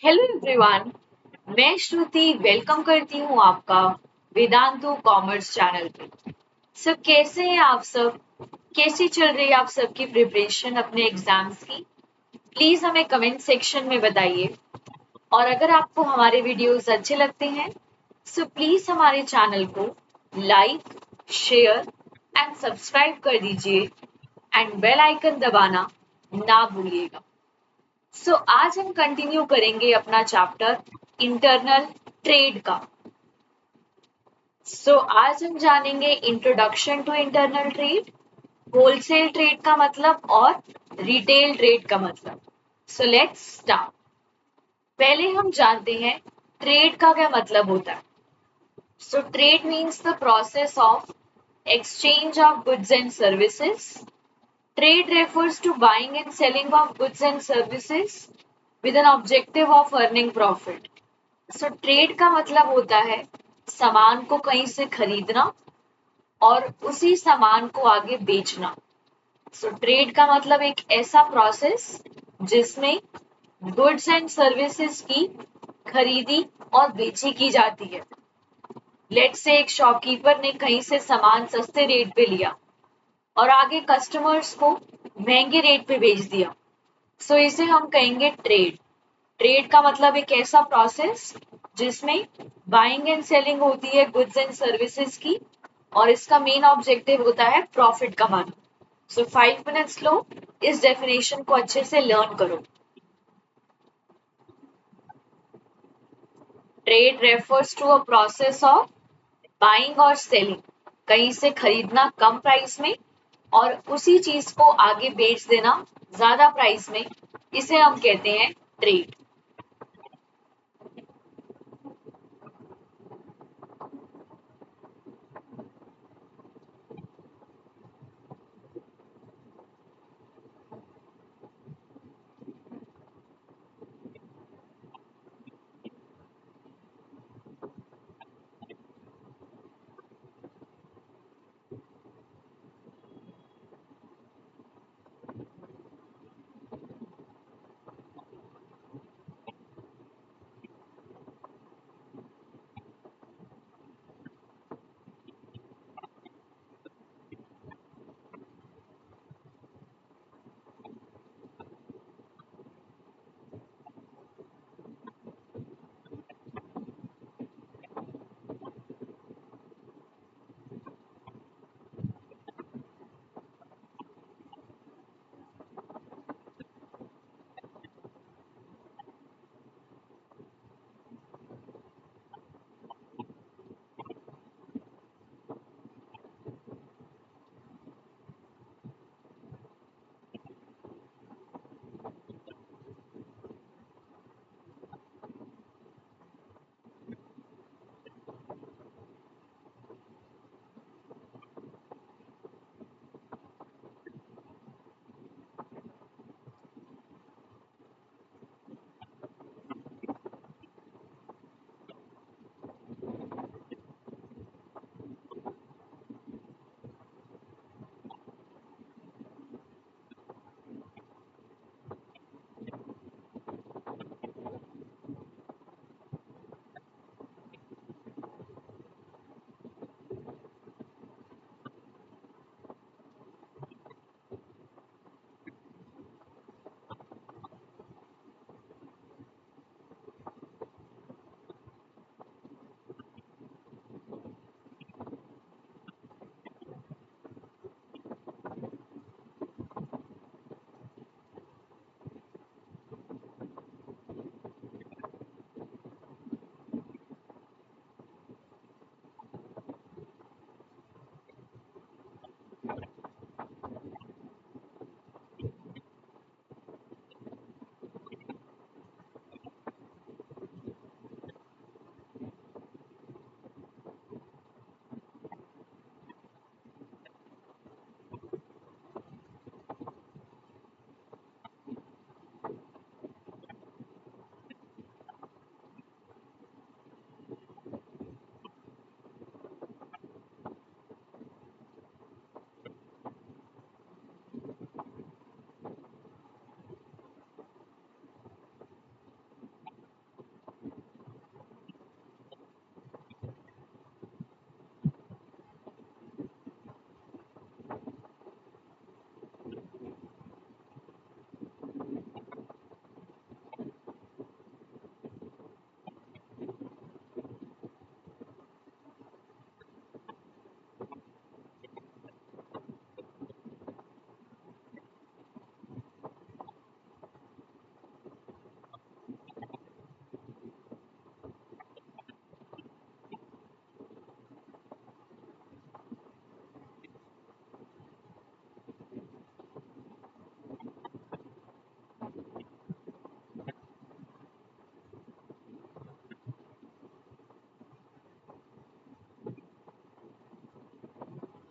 Hello everyone. मैं श्रुति welcome करती हूँ आपका वेदांतु कॉमर्स चैनल पे। कैसे हैं आप सब? कैसी चल रही है आप सबकी प्रिपरेशन अपने एग्जाम्स की? प्लीज हमें कमेंट सेक्शन में बताइए। और अगर आपको हमारे वीडियोस अच्छे लगते हैं प्लीज हमारे चैनल को लाइक, शेयर एंड सब्सक्राइब कर दीजिए एंड बेल आइकन दबाना ना भूलिएगा। आज हम कंटिन्यू करेंगे अपना चैप्टर इंटरनल ट्रेड का। आज हम जानेंगे introduction to internal trade, wholesale trade का मतलब और रिटेल ट्रेड का मतलब। Let's start. पहले हम जानते हैं ट्रेड का क्या मतलब होता है। Trade means the process of exchange of goods and services. Trade refers to buying and selling of goods and services with an objective of earning profit. Trade का मतलब होता है सामान को कहीं से खरीदना और उसी सामान को आगे बेचना। ट्रेड का मतलब एक ऐसा प्रोसेस जिसमें गुड्स एंड सर्विसेज की खरीदी और बेची की जाती है। लेट्स से एक शॉपकीपर ने कहीं से सामान सस्ते रेट पे लिया और आगे कस्टमर्स को महंगे रेट पे बेच दिया। इसे हम कहेंगे ट्रेड। ट्रेड का मतलब एक ऐसा प्रोसेस जिसमें बाइंग एंड सेलिंग होती है गुड्स एंड सर्विसेज की और इसका मेन ऑब्जेक्टिव होता है प्रॉफिट कमाना। 5 मिनट्स लो, इस डेफिनेशन को अच्छे से लर्न करो। Trade refers to a process of buying और सेलिंग, कहीं से खरीदना कम प्राइस में और उसी चीज को आगे बेच देना ज्यादा प्राइस में, इसे हम कहते हैं ट्रेड।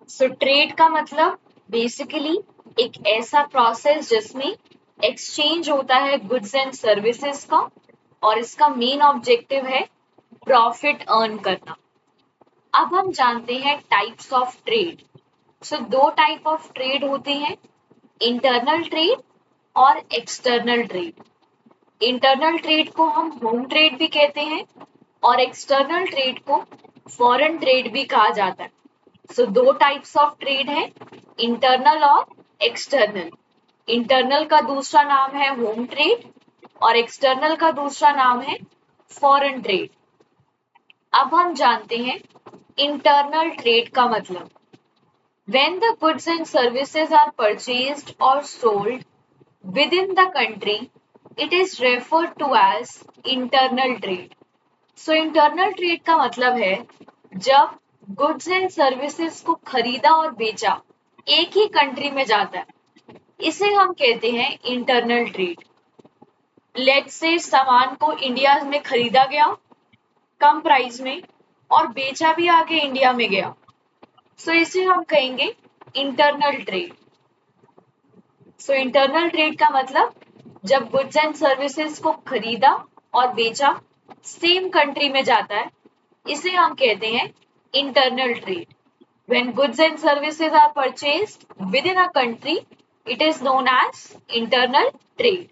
सो ट्रेड का मतलब बेसिकली एक ऐसा प्रोसेस जिसमें एक्सचेंज होता है गुड्स एंड सर्विसेज का, और इसका मेन ऑब्जेक्टिव है प्रॉफिट अर्न करना। अब हम जानते हैं टाइप्स ऑफ ट्रेड। सो दो टाइप ऑफ ट्रेड होते हैं, इंटरनल ट्रेड और एक्सटर्नल ट्रेड। इंटरनल ट्रेड को हम होम ट्रेड भी कहते हैं और एक्सटर्नल ट्रेड को फॉरेन ट्रेड भी कहा जाता है। सो दो टाइप्स ऑफ ट्रेड है, इंटरनल और एक्सटर्नल। इंटरनल का दूसरा नाम है होम ट्रेड और एक्सटर्नल का दूसरा नाम है फॉरेन ट्रेड। अब हम जानते हैं इंटरनल ट्रेड का मतलब। When the goods and services are purchased or sold within the country, it is referred to as internal trade. So internal trade का मतलब है जब goods and services को खरीदा और बेचा एक ही कंट्री में जाता है, इसे हम कहते हैं इंटरनल ट्रेड। लेट्स से सामान को इंडिया में खरीदा गया कम प्राइस में और बेचा भी आगे इंडिया में गया, सो इसे हम कहेंगे इंटरनल ट्रेड। सो इंटरनल ट्रेड का मतलब जब गुड्स एंड सर्विसेज को खरीदा और बेचा सेम कंट्री में जाता है, इसे हम कहते हैं internal trade. When goods and services are purchased within a country, it is known as internal trade.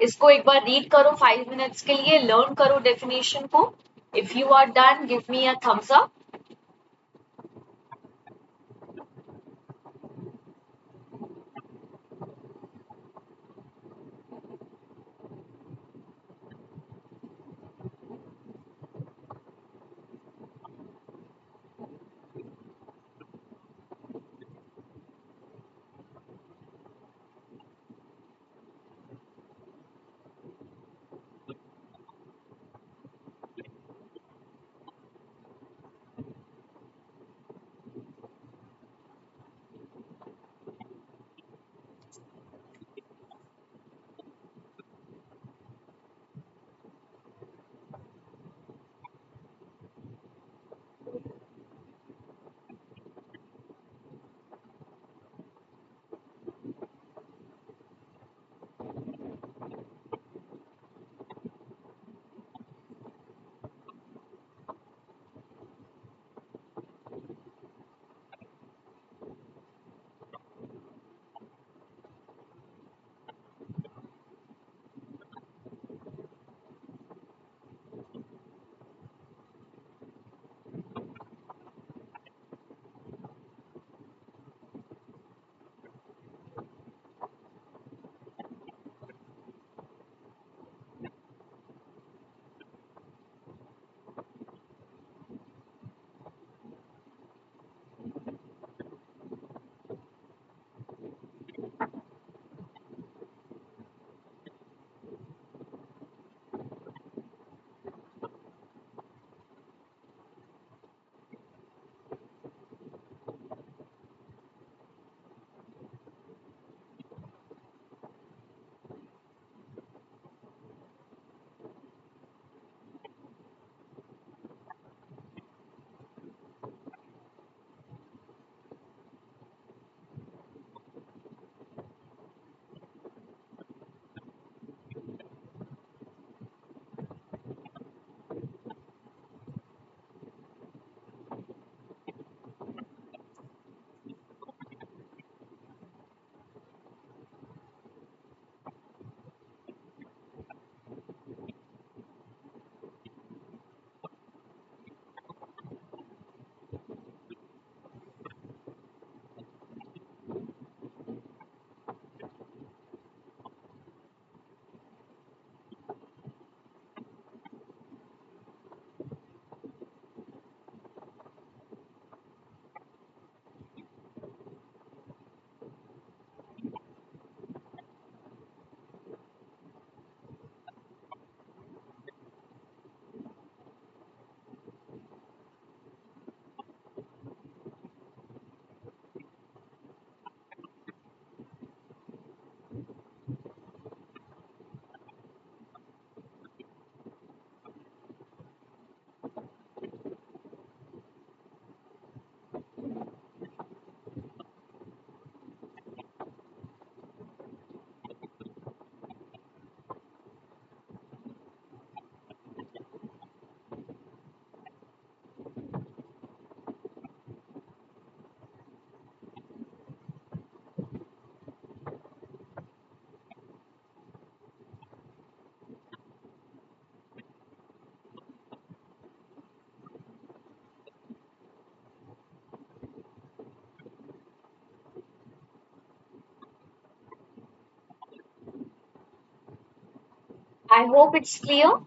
इसको एक बार रीड करो 5 मिनट्स के लिए, लर्न करो डेफिनेशन को। If you are done, give me a thumbs up. I hope it's clear.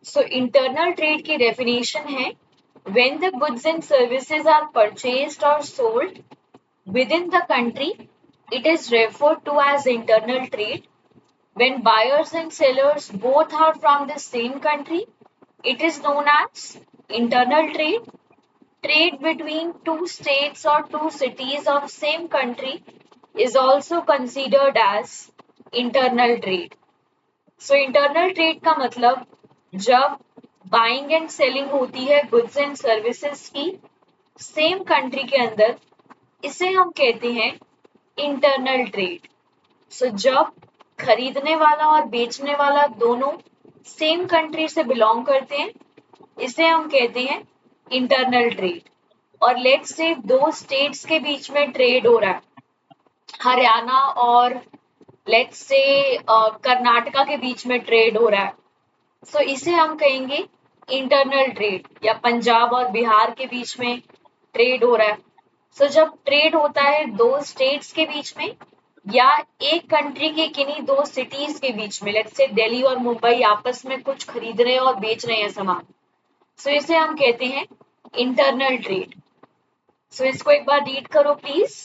So internal trade की definition है when the goods and services are purchased or sold within the country, it is referred to as internal trade. When buyers and sellers both are from the same country, it is known as internal trade. Trade between two states or two cities of same country is also considered as internal trade. So internal trade का मतलब जब buying and selling होती है goods and services की same country के अंदर, इसे हम कहते हैं इंटरनल ट्रेड। सो जब खरीदने वाला और बेचने वाला दोनों सेम कंट्री से बिलोंग करते हैं, इसे हम कहते हैं इंटरनल ट्रेड। और लेट्स से दो स्टेट्स के बीच में ट्रेड हो रहा है, हरियाणा और लेट्स से कर्नाटका के बीच में ट्रेड हो रहा है, सो इसे हम कहेंगे इंटरनल ट्रेड। या पंजाब और बिहार के बीच में ट्रेड हो रहा है, सो जब ट्रेड होता है दो स्टेट्स के बीच में या एक कंट्री के किन्हीं दो सिटीज के बीच में, लेट्स से दिल्ली और मुंबई आपस में कुछ खरीद रहे हैं और बेच रहे हैं सामान, सो इसे हम कहते हैं इंटरनल ट्रेड। सो इसको एक बार रीड करो प्लीज।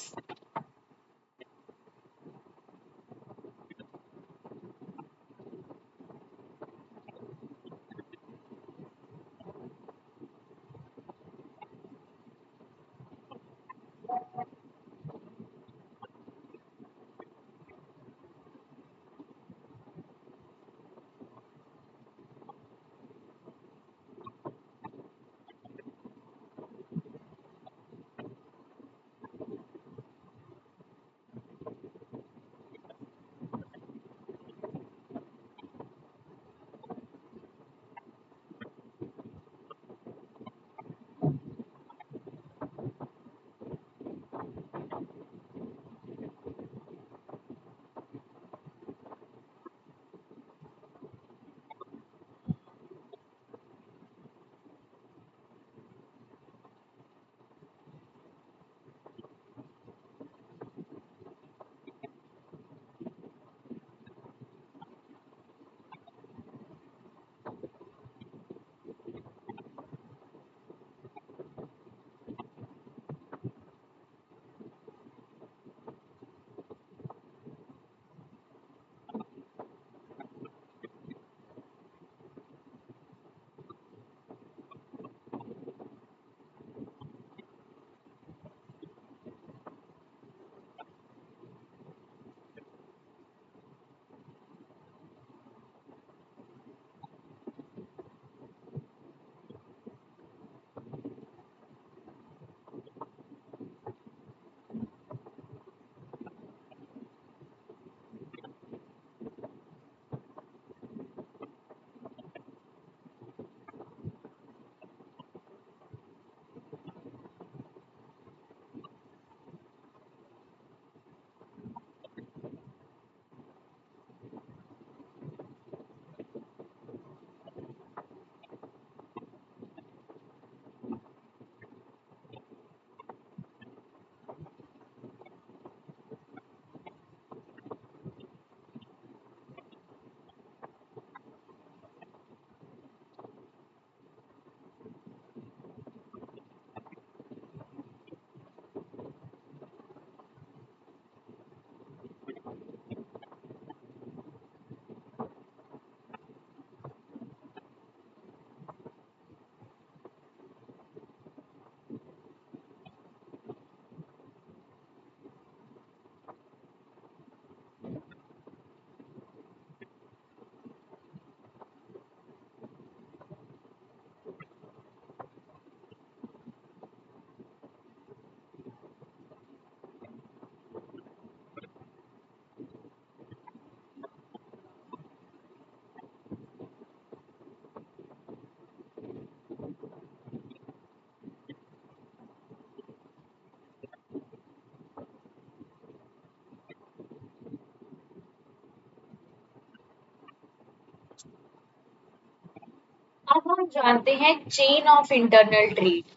अब हम जानते हैं चेन ऑफ इंटरनल ट्रेड।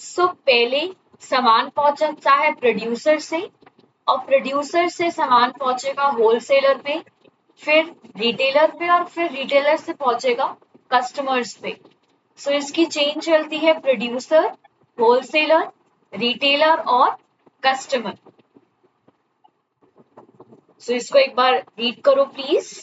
सो पहले सामान पहुंचता है प्रोड्यूसर से और प्रोड्यूसर से सामान पहुंचेगा होलसेलर पे, फिर रिटेलर पे और फिर रिटेलर से पहुंचेगा कस्टमर्स पे। सो इसकी चेन चलती है प्रोड्यूसर, होलसेलर, रिटेलर और कस्टमर। सो इसको एक बार रीड करो प्लीज।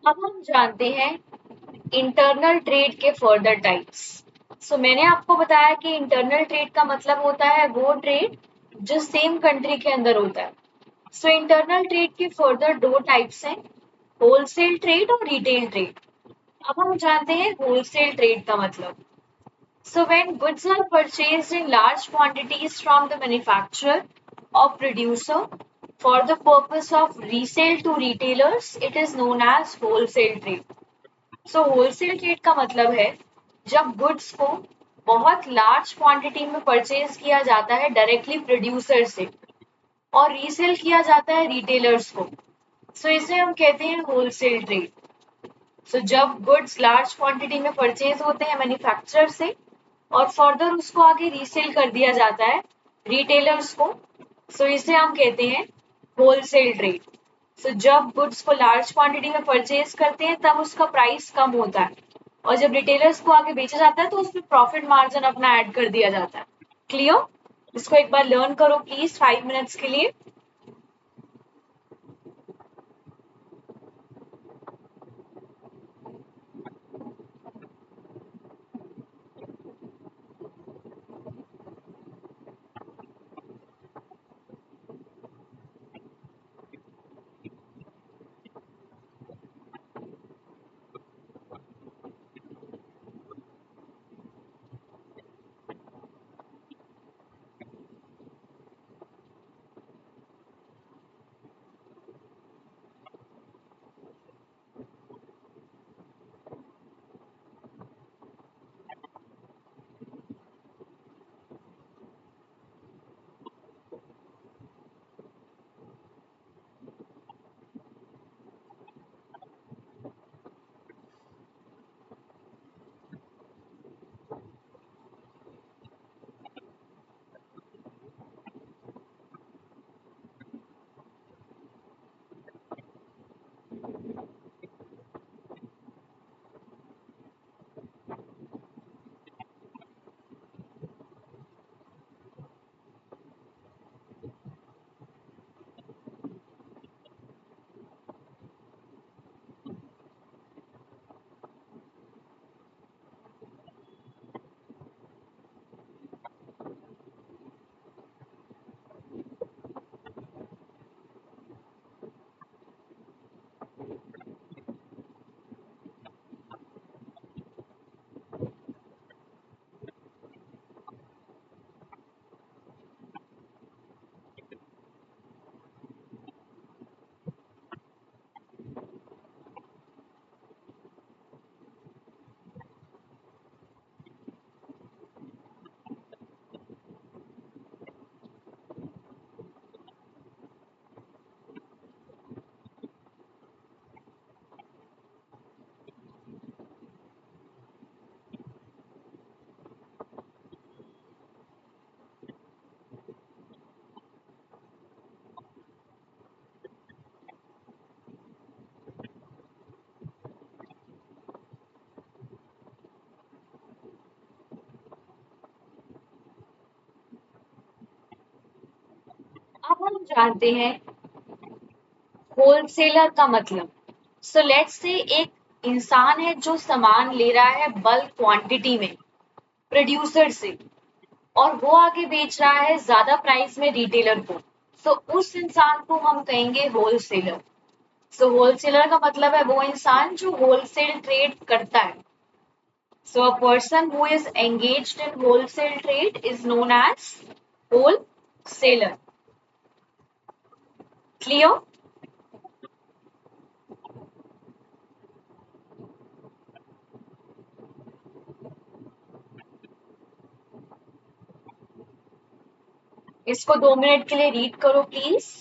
अब हम जानते हैं इंटरनल ट्रेड के फर्दर टाइप्स। सो मैंने आपको बताया कि इंटरनल ट्रेड का मतलब होता है वो ट्रेड जो सेम कंट्री के अंदर होता है। सो इंटरनल ट्रेड के फर्दर दो टाइप्स हैं, होलसेल ट्रेड और रिटेल ट्रेड। अब हम जानते हैं होलसेल ट्रेड का मतलब। So when goods are purchased in large quantities from the manufacturer or producer for the purpose of resale to retailers, it is known as wholesale trade. So wholesale trade का मतलब है जब goods को बहुत large quantity में purchase किया जाता है डायरेक्टली प्रोड्यूसर से और रीसेल किया जाता है रिटेलर्स को। सो इसे हम कहते हैं होलसेल ट्रेड। सो जब गुड्स लार्ज क्वांटिटी में परचेज होते हैं मैन्युफैक्चरर से और फर्दर उसको आगे रीसेल कर दिया जाता है रिटेलर्स को, सो इसे हम कहते हैं होलसेल ट्रेड। सो जब गुड्स को लार्ज क्वांटिटी में परचेज करते हैं तब उसका प्राइस कम होता है और जब रिटेलर्स को आगे बेचा जाता है तो उसमें प्रॉफिट मार्जिन अपना ऐड कर दिया जाता है। क्लियर? इसको एक बार लर्न करो प्लीज 5 मिनट्स के लिए। हम जानते हैं होलसेलर का मतलब। सो लेट्स से एक इंसान है जो सामान ले रहा है बल्क क्वांटिटी में प्रोड्यूसर से, और वो आगे बेच रहा है ज्यादा प्राइस में रिटेलर को। सो उस इंसान को हम कहेंगे होलसेलर। सो होलसेलर का मतलब है वो इंसान जो होलसेल ट्रेड करता है। So a person who is engaged in wholesale trade is known as wholesaler. Clear? इसको 2 मिनट के लिए रीड करो please.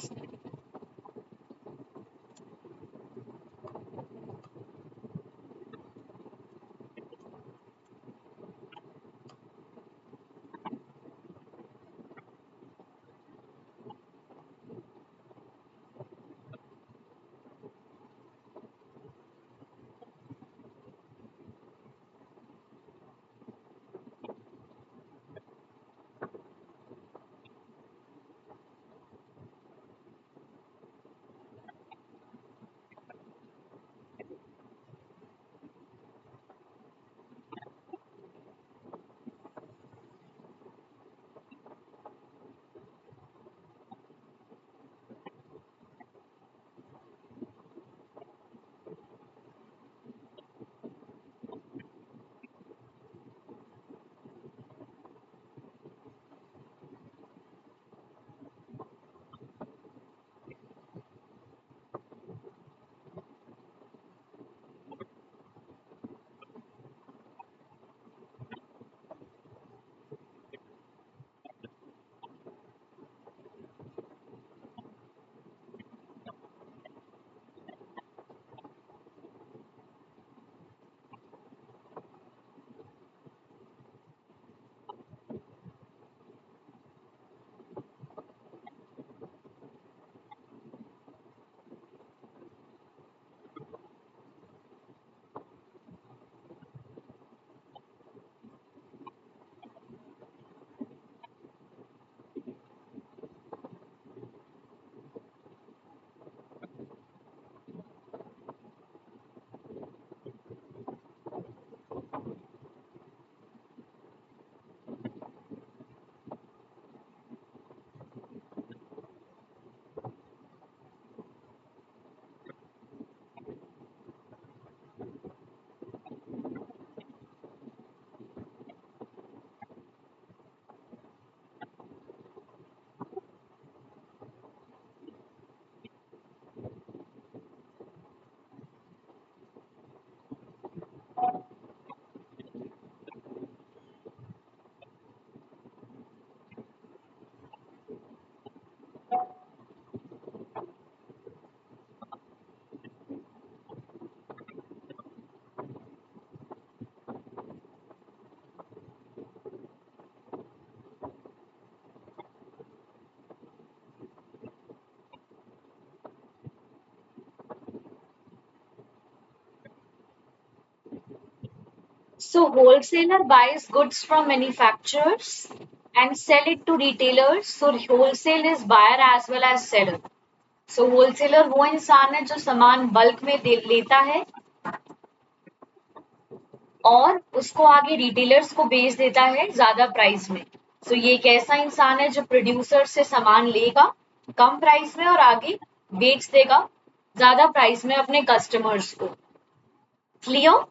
So wholesaler buys goods from manufacturers and sell it to retailers. So wholesale is buyer as well as seller. So wholesaler वो इंसान है जो सामान bulk में लेता है और उसको आगे रिटेलर्स को बेच देता है ज्यादा प्राइस में। सो ये एक ऐसा इंसान है जो प्रोड्यूसर से सामान लेगा कम प्राइस में और आगे बेच देगा ज्यादा प्राइस में अपने कस्टमर्स को। क्लियर?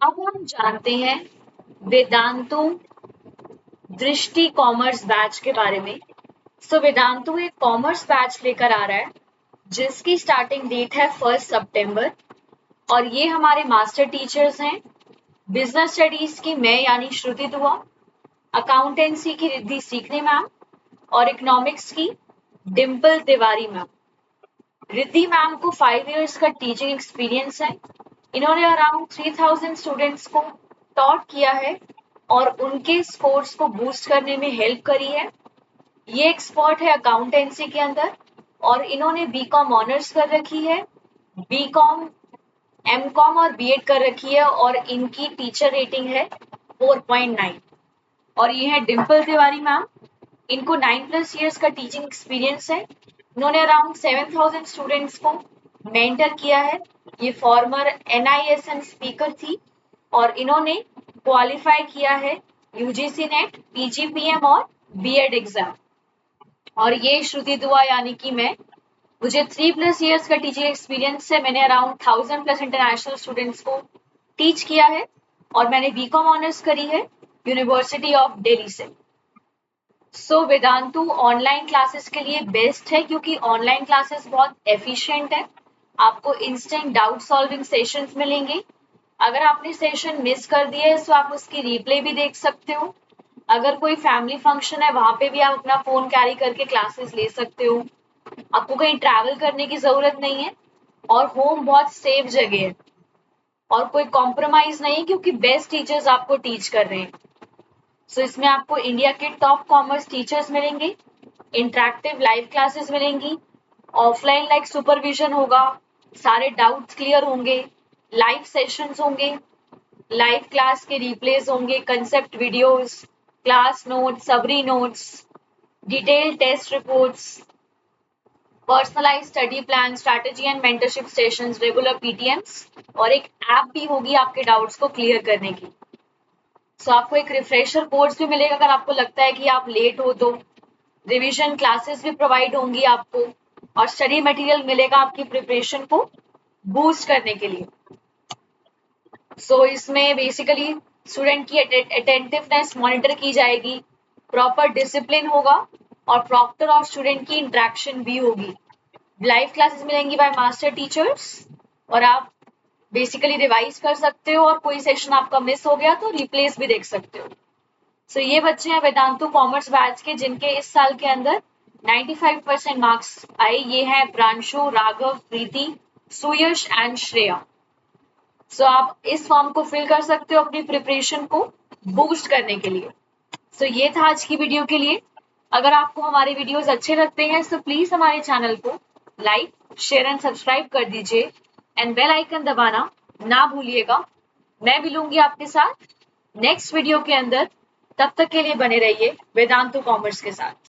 अब हम जानते हैं वेदांतु दृष्टि कॉमर्स बैच के बारे में। वेदांतु एक कॉमर्स बैच लेकर आ रहा है जिसकी स्टार्टिंग डेट है 1 सितंबर और ये हमारे मास्टर टीचर्स हैं। बिजनेस स्टडीज की मैं यानी श्रुति दुआ, अकाउंटेंसी की रिद्धि सीखने मैम और इकोनॉमिक्स की डिम्पल तिवारी मैम। रिद्धि मैम को 5 इयर्स का टीचिंग एक्सपीरियंस है। इन्होंने अराउंड 3000 स्टूडेंट्स को टॉट किया है और उनके स्कोर्स को बूस्ट करने में हेल्प करी है। ये एक्सपर्ट है अकाउंटेंसी के अंदर और इन्होंने बीकॉम ऑनर्स कर रखी है, बीकॉम, एमकॉम और बीएड कर रखी है और इनकी टीचर रेटिंग है 4.9। और ये है डिम्पल तिवारी मैम, इनको 9+ इयर्स का टीचिंग एक्सपीरियंस है। इन्होंने अराउंड 7000 स्टूडेंट्स को मेंटर किया है। ये फॉर्मर NISM स्पीकर थी और इन्होंने क्वालिफाई किया है यूजीसी नेट, PGPM और बीएड एग्जाम। और ये श्रुति दुआ यानी कि मैं, मुझे 3+ इयर्स का टीचिंग एक्सपीरियंस है। मैंने अराउंड 1000+ इंटरनेशनल स्टूडेंट्स को टीच किया है और मैंने बीकॉम ऑनर्स करी है यूनिवर्सिटी ऑफ दिल्ली से। वेदांतु ऑनलाइन क्लासेस के लिए बेस्ट है क्योंकि ऑनलाइन क्लासेस बहुत एफिशिएंट है। आपको इंस्टेंट डाउट सॉल्विंग सेशंस मिलेंगे। अगर आपने सेशन मिस कर दिया है तो आप उसकी रिप्ले भी देख सकते हो। अगर कोई फैमिली फंक्शन है वहां पे भी आप अपना फोन कैरी करके क्लासेस ले सकते हो। आपको कहीं ट्रैवल करने की जरूरत नहीं है और होम बहुत सेफ जगह है और कोई कॉम्प्रोमाइज नहीं क्योंकि बेस्ट टीचर्स आपको टीच कर रहे हैं। इसमें आपको इंडिया के टॉप कॉमर्स टीचर्स मिलेंगे, इंटरेक्टिव लाइव क्लासेस मिलेंगी, ऑफलाइन लाइक सुपरविजन होगा, सारे डाउट्स क्लियर होंगे, लाइव सेशंस होंगे, लाइव क्लास के रिप्लेस होंगे, कंसेप्ट वीडियोस, क्लास नोट्स, सबरी notes, detail test reports, personalize study plan, strategy and mentorship sessions, regular PTMs और एक ऐप भी होगी आपके डाउट्स को क्लियर करने की। आपको एक रिफ्रेशर कोर्स भी मिलेगा अगर आपको लगता है कि आप लेट हो तो। रिवीजन क्लासेस भी प्रोवाइड होंगी आपको और स्टडी मटेरियल मिलेगा आपकी प्रिपरेशन को बूस्ट करने के लिए। इसमें बेसिकली स्टूडेंट की अटेंटिवनेस मॉनिटर की जाएगी, प्रॉपर डिसिप्लिन होगा और प्रॉक्टर और स्टूडेंट की इंटरेक्शन भी होगी। लाइव क्लासेस मिलेंगी बाय मास्टर टीचर्स और आप बेसिकली रिवाइज कर सकते हो और कोई सेशन आपका मिस हो गया तो रिप्लेस भी देख सकते हो। ये बच्चे हैं वेदांतु कॉमर्स बैच के जिनके इस साल के अंदर 95% मार्क्स आए। ये हैं प्रांशु, राघव, प्रीति, सुयश एंड श्रेया। आप इस फॉर्म को फिल कर सकते हो अपनी प्रिपरेशन को बूस्ट करने के लिए। ये था आज की वीडियो के लिए। अगर आपको हमारे वीडियोस अच्छे लगते हैं तो प्लीज हमारे चैनल को लाइक, शेयर एंड सब्सक्राइब कर दीजिए एंड बेल आइकन दबाना ना भूलिएगा। मैं मिलूंगी आपके साथ नेक्स्ट वीडियो के अंदर। तब तक के लिए बने रहिए वेदांतु कॉमर्स के साथ।